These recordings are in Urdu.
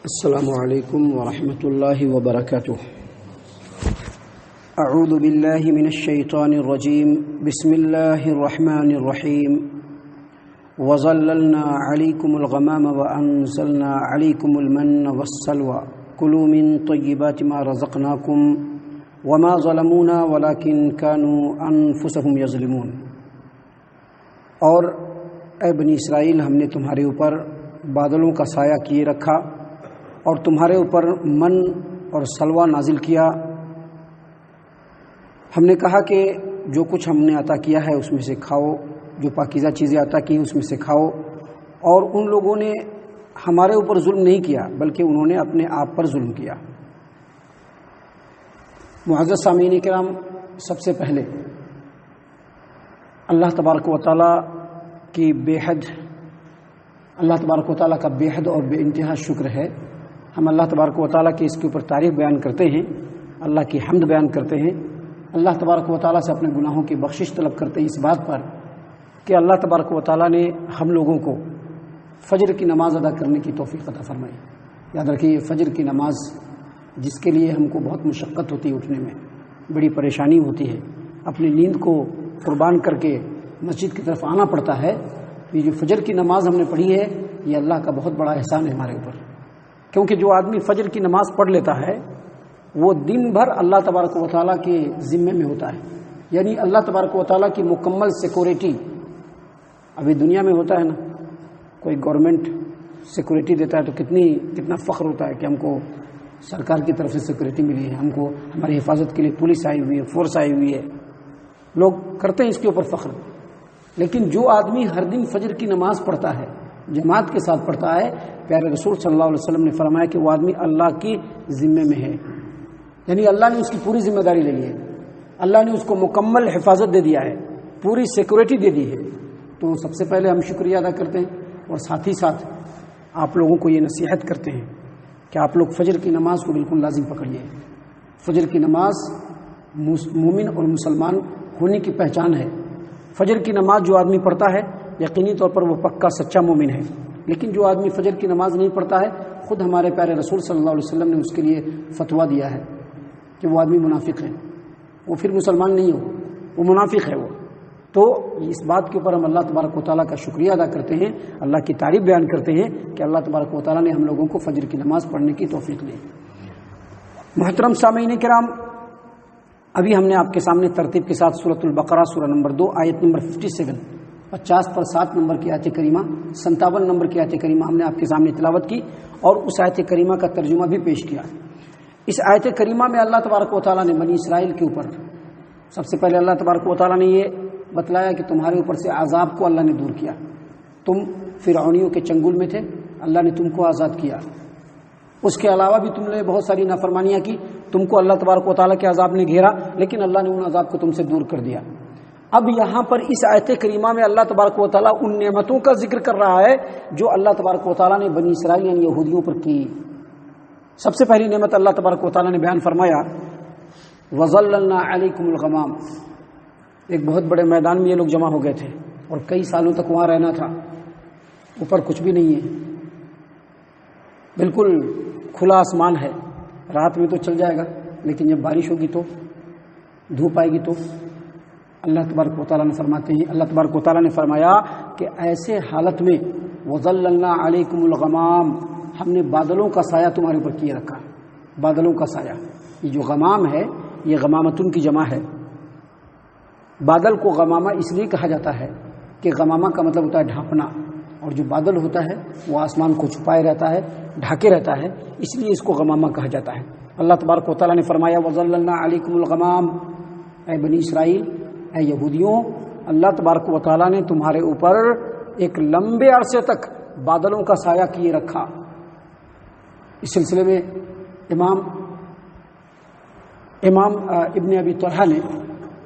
السلام علیکم ورحمۃ اللہ وبرکاتہ۔ اعوذ باللہ من الشیطان الرجیم، بسم اللہ الرحمن الرحیم۔ وظللنا علیکم الغمام وانزلنا علیکم المن والسلوى کلوا من طیبات ما رزقناکم وما ظلمونا ولکن كانوا انفسهم یظلمون۔ اور اے بنی اسرائیل، ہم نے تمہارے اوپر بادلوں کا سایہ کیے رکھا اور تمہارے اوپر من اور سلوہ نازل کیا۔ ہم نے کہا کہ جو کچھ ہم نے عطا کیا ہے اس میں سے کھاؤ، جو پاکیزہ چیزیں عطا کی اس میں سے کھاؤ۔ اور ان لوگوں نے ہمارے اوپر ظلم نہیں کیا بلکہ انہوں نے اپنے آپ پر ظلم کیا۔ معزز سامعین کرام، سب سے پہلے اللہ تبارک و تعالیٰ کی اللہ تبارک و تعالیٰ کا بے حد اور بے انتہا شکر ہے۔ ہم اللہ تبارک و تعالیٰ کی اس کے اوپر تعریف بیان کرتے ہیں، اللہ کی حمد بیان کرتے ہیں، اللہ تبارک و تعالیٰ سے اپنے گناہوں کی بخشش طلب کرتے ہیں اس بات پر کہ اللہ تبارک و تعالیٰ نے ہم لوگوں کو فجر کی نماز ادا کرنے کی توفیق عطا فرمائی۔ یاد رکھیے، فجر کی نماز جس کے لیے ہم کو بہت مشقت ہوتی ہے، اٹھنے میں بڑی پریشانی ہوتی ہے، اپنی نیند کو قربان کر کے مسجد کی طرف آنا پڑتا ہے۔ یہ جو فجر کی نماز ہم نے پڑھی ہے، یہ اللہ کا بہت بڑا احسان ہے ہمارے اوپر، کیونکہ جو آدمی فجر کی نماز پڑھ لیتا ہے وہ دن بھر اللہ تبارک و تعالیٰ کے ذمے میں ہوتا ہے، یعنی اللہ تبارک و تعالیٰ کی مکمل سیکورٹی۔ ابھی دنیا میں ہوتا ہے نا، کوئی گورنمنٹ سیکورٹی دیتا ہے تو کتنا فخر ہوتا ہے کہ ہم کو سرکار کی طرف سے سیکورٹی ملی ہے، ہم کو ہماری حفاظت کے لیے پولیس آئی ہوئی ہے، فورس آئی ہوئی ہے، لوگ کرتے ہیں اس کے اوپر فخر۔ لیکن جو آدمی ہر دن فجر کی نماز پڑھتا ہے، جماعت کے ساتھ پڑھتا ہے، پیارے رسول صلی اللہ علیہ وسلم نے فرمایا کہ وہ آدمی اللہ کی ذمے میں ہے، یعنی اللہ نے اس کی پوری ذمہ داری لے لی ہے، اللہ نے اس کو مکمل حفاظت دے دیا ہے، پوری سیکورٹی دے دی ہے۔ تو سب سے پہلے ہم شکریہ ادا کرتے ہیں اور ساتھ ہی ساتھ آپ لوگوں کو یہ نصیحت کرتے ہیں کہ آپ لوگ فجر کی نماز کو بالکل لازم پکڑیے۔ فجر کی نماز مومن اور مسلمان ہونے کی پہچان ہے۔ فجر کی نماز جو آدمی پڑھتا ہے یقینی طور پر وہ پکا سچا مومن ہے، لیکن جو آدمی فجر کی نماز نہیں پڑھتا ہے، خود ہمارے پیارے رسول صلی اللہ علیہ وسلم نے اس کے لیے فتویٰ دیا ہے کہ وہ آدمی منافق ہے، وہ پھر مسلمان نہیں ہو، وہ منافق ہے وہ۔ تو اس بات کے اوپر ہم اللہ تبارک و تعالیٰ کا شکریہ ادا کرتے ہیں، اللہ کی تعریف بیان کرتے ہیں کہ اللہ تبارک و تعالیٰ نے ہم لوگوں کو فجر کی نماز پڑھنے کی توفیق دی۔ محترم سامعین کرام، ابھی ہم نے آپ کے سامنے ترتیب کے ساتھ سورۃ البقرہ سورہ نمبر 2 آیت نمبر 57 50 پر 7 نمبر کی آیت کریمہ، 57 نمبر کی آیت کریمہ ہم نے آپ کے سامنے تلاوت کی اور اس آیت کریمہ کا ترجمہ بھی پیش کیا۔ اس آیت کریمہ میں اللہ تبارک و تعالیٰ نے بنی اسرائیل کے اوپر سب سے پہلے اللہ تبارک و تعالیٰ نے یہ بتلایا کہ تمہارے اوپر سے عذاب کو اللہ نے دور کیا۔ تم فرعونیوں کے چنگل میں تھے، اللہ نے تم کو آزاد کیا۔ اس کے علاوہ بھی تم نے بہت ساری نافرمانیاں کی، تم کو اللہ تبارک و تعالیٰ کے عذاب نے گھیرا، لیکن اللہ نے ان عذاب کو تم سے دور کر دیا۔ اب یہاں پر اس آیت کریمہ میں اللہ تبارک و تعالیٰ ان نعمتوں کا ذکر کر رہا ہے جو اللہ تبارک و تعالیٰ نے بنی اسرائیل یعنی یہودیوں پر کی۔ سب سے پہلی نعمت اللہ تبارک و تعالیٰ نے بیان فرمایا، وَظَلَّلْنَا عَلَيْكُمُ الْغَمَامَ۔ ایک بہت بڑے میدان میں یہ لوگ جمع ہو گئے تھے اور کئی سالوں تک وہاں رہنا تھا، اوپر کچھ بھی نہیں ہے، بالکل کھلا آسمان ہے، رات میں تو چل جائے گا لیکن جب بارش ہوگی تو دھوپ آئے گی تو اللہ تبارک و تعالیٰ نے فرماتے ہیں، اللہ تبارک و تعالیٰ نے فرمایا کہ ایسے حالت میں وَظَلَّلْنَا عَلَيْكُمُ الْغَمَامَ، ہم نے بادلوں کا سایہ تمہارے اوپر کیے رکھا۔ بادلوں کا سایہ، یہ جو غمام ہے یہ غمامتن کی جمع ہے۔ بادل کو غمامہ اس لیے کہا جاتا ہے کہ غمامہ کا مطلب ہوتا ہے ڈھانپنا، اور جو بادل ہوتا ہے وہ آسمان کو چھپائے رہتا ہے، ڈھاکے رہتا ہے، اس لیے اس کو غمامہ کہا جاتا ہے۔ اللہ تبارک و تعالیٰ نے فرمایا وَظَلَّلْنَا عَلَيْكُمُ الْغَمَامَ، اے بنی اسرائیل، اے یہودیوں، اللہ تبارک و تعالیٰ نے تمہارے اوپر ایک لمبے عرصے تک بادلوں کا سایہ کیے رکھا۔ اس سلسلے میں امام ابن ابی طلحہ نے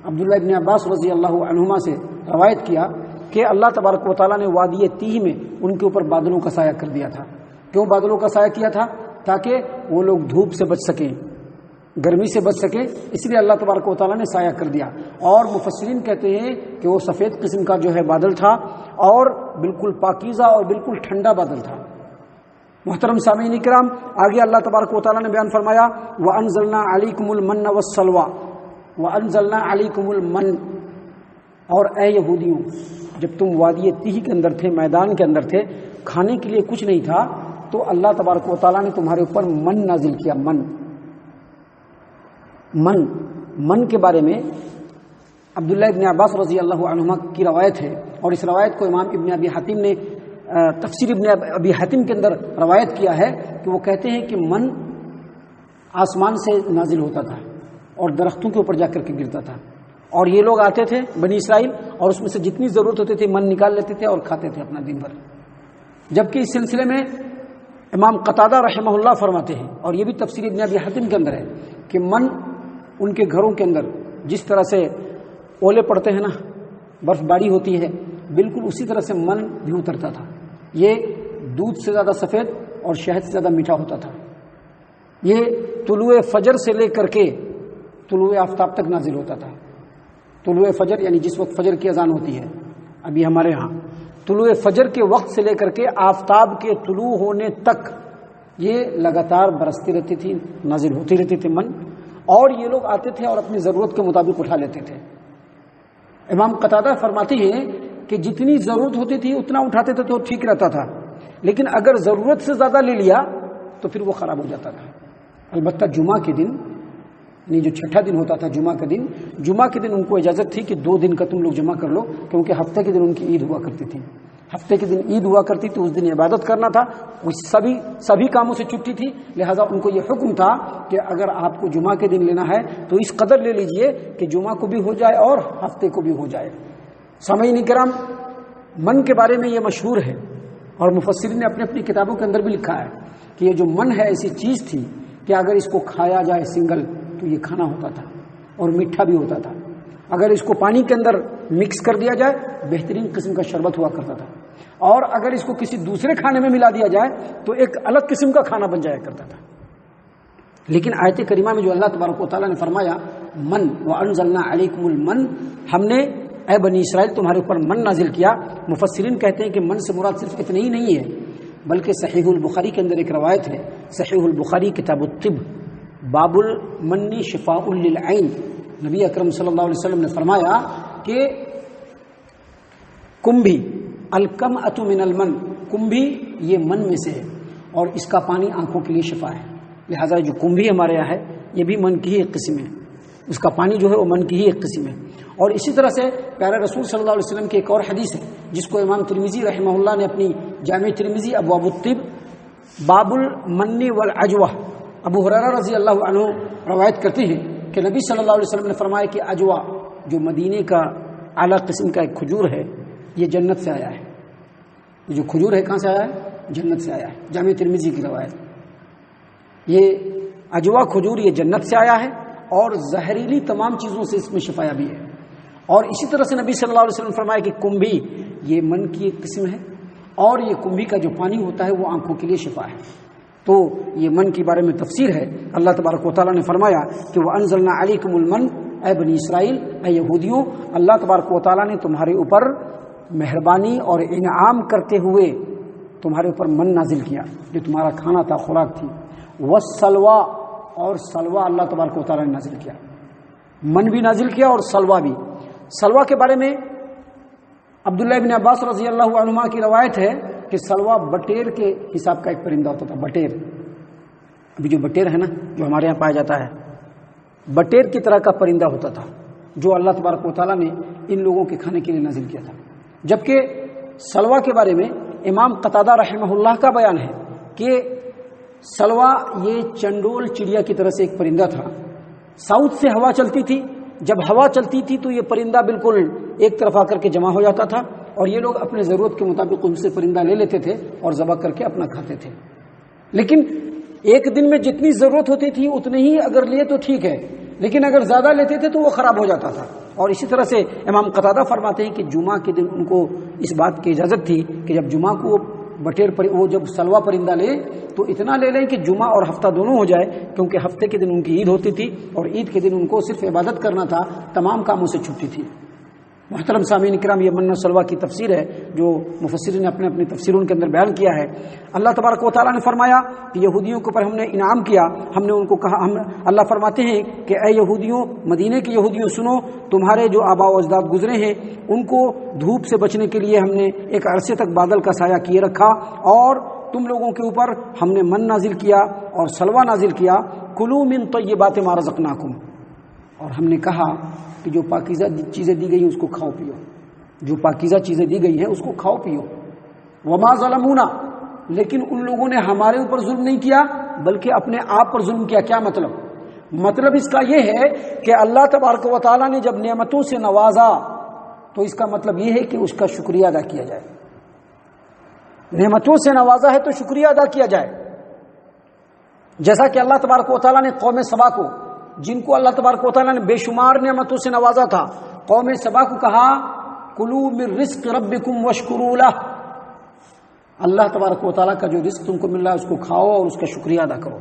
عبداللہ ابن عباس رضی اللہ عنہما سے روایت کیا کہ اللہ تبارک و تعالیٰ نے وادی تیہ میں ان کے اوپر بادلوں کا سایہ کر دیا تھا۔ کیوں بادلوں کا سایہ کیا تھا؟ تاکہ وہ لوگ دھوپ سے بچ سکیں، گرمی سے بچ سکیں، اس لیے اللہ تبارک و تعالیٰ نے سایہ کر دیا۔ اور مفسرین کہتے ہیں کہ وہ سفید قسم کا جو ہے بادل تھا اور بالکل پاکیزہ اور بالکل ٹھنڈا بادل تھا۔ محترم سامعین کرام، آگے اللہ تبارک و تعالیٰ نے بیان فرمایا وَأَنزَلْنَا عَلَيْكُمُ الْمَنَّ وَالسَّلْوَىٰ وَأَنزَلْنَا عَلَيْكُمُ الْمَنَّ، اور اے یہودیوں جب تم وادی تیہ کے اندر تھے، میدان کے اندر تھے، کھانے کے لیے کچھ نہیں تھا، تو اللہ تبارک و تعالیٰ نے تمہارے اوپر من نازل کیا۔ من کے بارے میں عبداللہ ابن عباس رضی اللہ عنہما کی روایت ہے، اور اس روایت کو امام ابن ابی حاتم نے تفسیر ابن ابی حاتم کے اندر روایت کیا ہے کہ وہ کہتے ہیں کہ من آسمان سے نازل ہوتا تھا اور درختوں کے اوپر جا کر کے گرتا تھا، اور یہ لوگ آتے تھے بنی اسرائیل اور اس میں سے جتنی ضرورت ہوتی تھی من نکال لیتے تھے اور کھاتے تھے اپنا دن بھر۔ جبکہ اس سلسلے میں امام قتادہ رحمہ اللہ فرماتے ہیں، اور یہ بھی تفسیر ابن ابی حاتم کے اندر ہے، کہ من ان کے گھروں کے اندر جس طرح سے اولے پڑتے ہیں نا، برف باری ہوتی ہے، بالکل اسی طرح سے من بھی اترتا تھا۔ یہ دودھ سے زیادہ سفید اور شہد سے زیادہ میٹھا ہوتا تھا۔ یہ طلوع فجر سے لے کر کے طلوع آفتاب تک نازل ہوتا تھا۔ طلوع فجر یعنی جس وقت فجر کی اذان ہوتی ہے ابھی ہمارے ہاں، طلوع فجر کے وقت سے لے کر کے آفتاب کے طلوع ہونے تک یہ لگاتار برستی رہتی تھی، نازل ہوتی رہتی تھی من، اور یہ لوگ آتے تھے اور اپنی ضرورت کے مطابق اٹھا لیتے تھے۔ امام قتادہ فرماتے ہیں کہ جتنی ضرورت ہوتی تھی اتنا اٹھاتے تھے تو ٹھیک رہتا تھا، لیکن اگر ضرورت سے زیادہ لے لیا تو پھر وہ خراب ہو جاتا تھا۔ البتہ جمعہ کے دن، یعنی جو چھٹا دن ہوتا تھا جمعہ کے دن ان کو اجازت تھی کہ 2 دن کا تم لوگ جمع کر لو، کیونکہ ہفتے کے دن ان کی عید ہوا کرتی تھی۔ ہفتے کے دن عید ہوا کرتی تھی، اس دن عبادت کرنا تھا، سبھی کاموں سے چھٹی تھی، لہٰذا ان کو یہ حکم تھا کہ اگر آپ کو جمعہ کے دن لینا ہے تو اس قدر لے لیجئے کہ جمعہ کو بھی ہو جائے اور ہفتے کو بھی ہو جائے۔ سامعین کرام، من کے بارے میں یہ مشہور ہے، اور مفسرین نے اپنی اپنی کتابوں کے اندر بھی لکھا ہے کہ یہ جو من ہے ایسی چیز تھی کہ اگر اس کو کھایا جائے سنگل تو یہ کھانا ہوتا تھا اور میٹھا بھی ہوتا تھا، اگر اس کو پانی کے اندر مکس کر دیا جائے بہترین قسم کا شربت ہوا کرتا تھا، اور اگر اس کو کسی دوسرے کھانے میں ملا دیا جائے تو ایک الگ قسم کا کھانا بن جایا کرتا تھا۔ لیکن آیت کریمہ میں جو اللہ تبارک و تعالیٰ نے فرمایا من وَأَنزَلْنَا عَلَيْكُمُ الْمَنَّ، ہم نے اے بنی اسرائیل تمہارے اوپر من نازل کیا، مفسرین کہتے ہیں کہ من سے مراد صرف اتنا ہی نہیں ہے، بلکہ صحیح البخاری کے اندر ایک روایت ہے، صحیح البخاری کتاب الطب باب المن شفاء للعین، نبی اکرم صلی اللہ علیہ وسلم نے فرمایا کہ کمبھی الکمأۃ من المن، کمبھی یہ من میں سے ہے اور اس کا پانی آنکھوں کے لیے شفا ہے، لہٰذا جو کمبھی ہمارے یہاں ہے یہ بھی من کی ہی ایک قسم ہے، اس کا پانی جو ہے وہ من کی ہی ایک قسم ہے۔ اور اسی طرح سے پیارے رسول صلی اللہ علیہ وسلم کی ایک اور حدیث ہے جس کو امام ترمذی رحمہ اللہ نے اپنی جامع ترمذی ابواب الطب باب المن والعجوہ، ابو ہریرہ رضی اللہ عنہ روایت کرتے ہیں کہ نبی صلی اللہ علیہ وسلم نے فرمایا کہ عجوہ جو مدینے کا اعلیٰ قسم کا ایک کھجور ہے یہ جنت سے آیا ہے۔ یہ جو کھجور ہے کہاں سے آیا ہے؟ جنت سے آیا ہے، جامع ترمذی کی روایت۔ یہ عجوہ کھجور یہ جنت سے آیا ہے اور زہریلی تمام چیزوں سے اس میں شفا یابی ہے۔ اور اسی طرح سے نبی صلی اللہ علیہ وسلم نے فرمایا کہ کمبھی یہ من کی ایک قسم ہے اور یہ کمبھی کا جو پانی ہوتا ہے وہ آنکھوں کے لیے شفا ہے۔ تو یہ من کے بارے میں تفسیر ہے۔ اللہ تبارک و تعالیٰ نے فرمایا کہ وَأَنزَلْنَا عَلَيْكُمُ الْمَنَّ، اے بنی اسرائیل، اے یہودیوں، اللہ تبارک و تعالیٰ نے تمہارے اوپر مہربانی اور انعام کرتے ہوئے تمہارے اوپر من نازل کیا جو تمہارا کھانا تھا، خوراک تھی۔ وَالسَّلْوَىٰ، اور سلوا اللہ تبارک و تعالیٰ نے نازل کیا، من بھی نازل کیا اور سلوا بھی۔ سلوا کے بارے میں عبداللہ ابن عباس رضی اللہ عنہما کی روایت ہے کہ سلوا بٹیر کے حساب کا ایک پرندہ ہوتا تھا۔ بٹیر، ابھی جو بٹیر ہے نا جو ہمارے یہاں پایا جاتا ہے، بٹیر کی طرح کا پرندہ ہوتا تھا جو اللہ تبارک و تعالیٰ نے ان لوگوں کے کھانے کے لیے نازل کیا تھا۔ جبکہ سلوا کے بارے میں امام قتادہ رحمہ اللہ کا بیان ہے کہ سلوا یہ چنڈول چڑیا کی طرح سے ایک پرندہ تھا۔ ساؤتھ سے ہوا چلتی تھی، جب ہوا چلتی تھی تو یہ پرندہ بالکل ایک طرف آ کر کے جمع ہو جاتا تھا اور یہ لوگ اپنے ضرورت کے مطابق ان سے پرندہ لے لیتے تھے اور ذبح کر کے اپنا کھاتے تھے۔ لیکن ایک دن میں جتنی ضرورت ہوتی تھی اتنے ہی اگر لیے تو ٹھیک ہے، لیکن اگر زیادہ لیتے تھے تو وہ خراب ہو جاتا تھا۔ اور اسی طرح سے امام قتادہ فرماتے ہیں کہ جمعہ کے دن ان کو اس بات کی اجازت تھی کہ جب جمعہ کو وہ جب سلوا پرندہ لے تو اتنا لے لیں کہ جمعہ اور ہفتہ دونوں ہو جائے، کیونکہ ہفتے کے دن ان کی عید ہوتی تھی اور عید کے دن ان کو صرف عبادت کرنا تھا، تمام کاموں سے چھٹی تھی۔ محترم سامعین کرام، یہ من و سلوہ کی تفسیر ہے جو مفسرین نے اپنے اپنی تفسیروں کے اندر بیان کیا ہے۔ اللہ تبارک و تعالیٰ نے فرمایا کہ یہودیوں کے اوپر ہم نے انعام کیا، ہم نے ان کو کہا، اللہ فرماتے ہیں کہ اے یہودیوں، مدینے کے یہودیوں سنو، تمہارے جو آباء و اجداد گزرے ہیں ان کو دھوپ سے بچنے کے لیے ہم نے ایک عرصے تک بادل کا سایہ کیے رکھا، اور تم لوگوں کے اوپر ہم نے من نازل کیا اور سلوہ نازل کیا، کلوا من طیبات ما رزقناکم، اور ہم نے کہا کہ جو پاکیزہ چیزیں دی گئی ہیں اس کو کھاؤ پیو، جو پاکیزہ چیزیں دی گئی ہیں اس کو کھاؤ پیو۔ وما ظلمونا، لیکن ان لوگوں نے ہمارے اوپر ظلم نہیں کیا بلکہ اپنے آپ پر ظلم کیا۔ کیا مطلب اس کا یہ ہے کہ اللہ تبارک و تعالیٰ نے جب نعمتوں سے نوازا تو اس کا مطلب یہ ہے کہ اس کا شکریہ ادا کیا جائے۔ نعمتوں سے نوازا ہے تو شکریہ ادا کیا جائے، جیسا کہ اللہ تبارک و تعالیٰ نے قوم سبا کو، جن کو اللہ تبارک و تعالیٰ نے بے شمار نعمتوں سے نوازا تھا، قوم سبا کو کہا کلوا من رزق ربکم واشکروا لہ، اللہ تبارک و تعالیٰ کا جو رزق تم کو مل رہا ہے اس کو کھاؤ اور اس کا شکریہ ادا کرو۔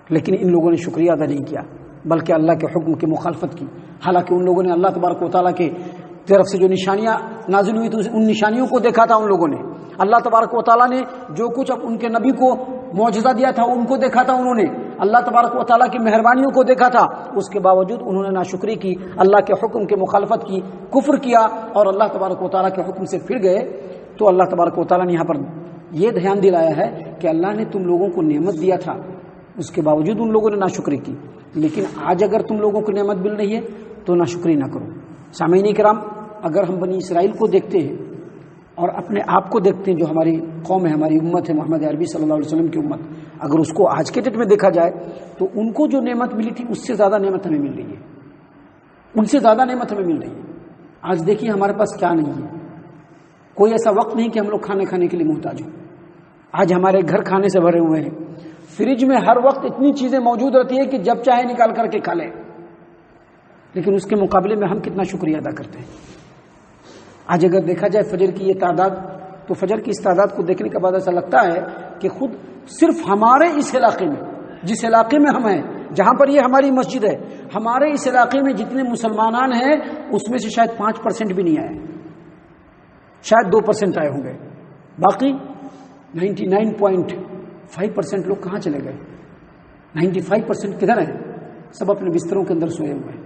لیکن ان لوگوں نے شکریہ ادا نہیں کیا بلکہ اللہ کے حکم کی مخالفت کی، حالانکہ ان لوگوں نے اللہ تبارک و تعالیٰ کے طرف سے جو نشانیاں نازل ہوئی تو ان نشانیوں کو دیکھا تھا، ان لوگوں نے اللہ تبارک و تعالیٰ نے جو کچھ اب ان کے نبی کو معجزہ دیا تھا ان کو دیکھا تھا، انہوں نے اللہ تبارک و تعالیٰ کی مہربانیوں کو دیکھا تھا، اس کے باوجود انہوں نے ناشکری کی، اللہ کے حکم کے مخالفت کی، کفر کیا اور اللہ تبارک و تعالیٰ کے حکم سے پھر گئے۔ تو اللہ تبارک و تعالیٰ نے یہاں پر یہ دھیان دلایا ہے کہ اللہ نے تم لوگوں کو نعمت دیا تھا، اس کے باوجود ان لوگوں نے ناشکری کی، لیکن آج اگر تم لوگوں کو نعمت مل رہی ہے تو ناشکری نہ کرو۔ سامعین کرام، اگر ہم بنی اسرائیل کو دیکھتے ہیں اور اپنے آپ کو دیکھتے ہیں، جو ہماری قوم ہے، ہماری امت ہے، محمد عربی صلی اللہ علیہ وسلم کی امت، اگر اس کو آج کے ڈیٹ میں دیکھا جائے تو ان کو جو نعمت ملی تھی اس سے زیادہ نعمت ہمیں مل رہی ہے، ان سے زیادہ نعمت ہمیں مل رہی ہے۔ آج دیکھیے ہمارے پاس کیا نہیں ہے، کوئی ایسا وقت نہیں کہ ہم لوگ کھانے کے لیے محتاج ہوں۔ آج ہمارے گھر کھانے سے بھرے ہوئے ہیں، فریج میں ہر وقت اتنی چیزیں موجود رہتی ہے کہ جب چاہے نکال کر کے کھا لیں، لیکن اس کے مقابلے میں ہم کتنا شکریہ ادا کرتے ہیں۔ آج اگر دیکھا جائے فجر کی یہ تعداد، تو فجر کی اس تعداد کو دیکھنے کے بعد ایسا لگتا ہے کہ خود صرف ہمارے اس علاقے میں، جس علاقے میں ہم ہیں، جہاں پر یہ ہماری مسجد ہے، ہمارے اس علاقے میں جتنے مسلمان ہیں اس میں سے شاید 5% بھی نہیں آئے، شاید 2% آئے ہوں گے، باقی 99.5% لوگ کہاں چلے گئے؟ 95% کدھر ہیں؟ سب اپنے بستروں کے اندر سوئے ہوئے ہیں۔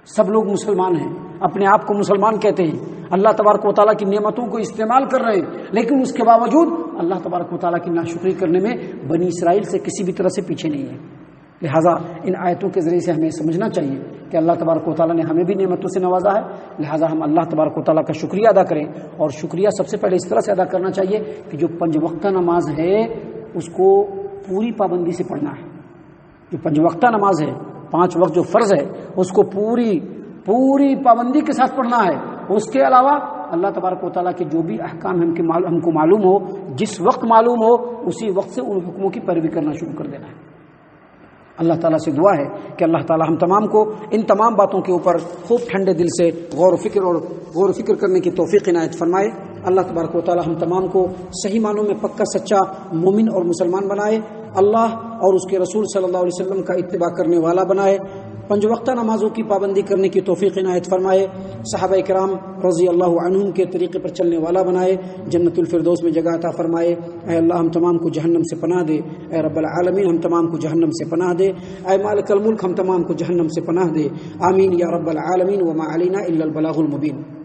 سب لوگ مسلمان ہیں، اپنے آپ کو مسلمان کہتے ہیں، اللہ تبارک و تعالیٰ کی نعمتوں کو استعمال کر رہے ہیں، لیکن اس کے باوجود اللہ تبارک و تعالیٰ کی ناشکری کرنے میں بنی اسرائیل سے کسی بھی طرح سے پیچھے نہیں ہے۔ لہٰذا ان آیتوں کے ذریعے سے ہمیں سمجھنا چاہیے کہ اللہ تبارک و تعالیٰ نے ہمیں بھی نعمتوں سے نوازا ہے، لہٰذا ہم اللہ تبارک و تعالیٰ کا شکریہ ادا کریں، اور شکریہ سب سے پہلے اس طرح سے ادا کرنا چاہیے کہ جو 5 وقتہ نماز ہے اس کو پوری پابندی سے پڑھنا ہے۔ جو 5 وقتہ نماز ہے، 5 وقت جو فرض ہے، اس کو پوری پابندی کے ساتھ پڑھنا ہے۔ اس کے علاوہ اللہ تبارک و تعالیٰ کے جو بھی احکام ہم کو معلوم ہو، جس وقت معلوم ہو اسی وقت سے ان حکموں کی پیروی کرنا شروع کر دینا ہے۔ اللہ تعالیٰ سے دعا ہے کہ اللہ تعالیٰ ہم تمام کو ان تمام باتوں کے اوپر خوب ٹھنڈے دل سے غور و فکر کرنے کی توفیق عنایت فرمائے۔ اللہ تبارک و تعالیٰ ہم تمام کو صحیح معنوں میں پکا سچا مومن اور مسلمان بنائے، اللہ اور اس کے رسول صلی اللہ علیہ وسلم کا اتباع کرنے والا بنائے، 5 وقتہ نمازوں کی پابندی کرنے کی توفیق عنایت فرمائے، صحابہ کرام رضی اللہ عنہم کے طریقے پر چلنے والا بنائے، جنت الفردوس میں جگہ عطا فرمائے۔ اے اللہ ہم تمام کو جہنم سے پناہ دے، اے رب العالمین ہم تمام کو جہنم سے پناہ دے، اے مالک الملک ہم تمام کو جہنم سے پناہ دے، آمین یا رب العالمین، وما علینا الا البلاغ المبین۔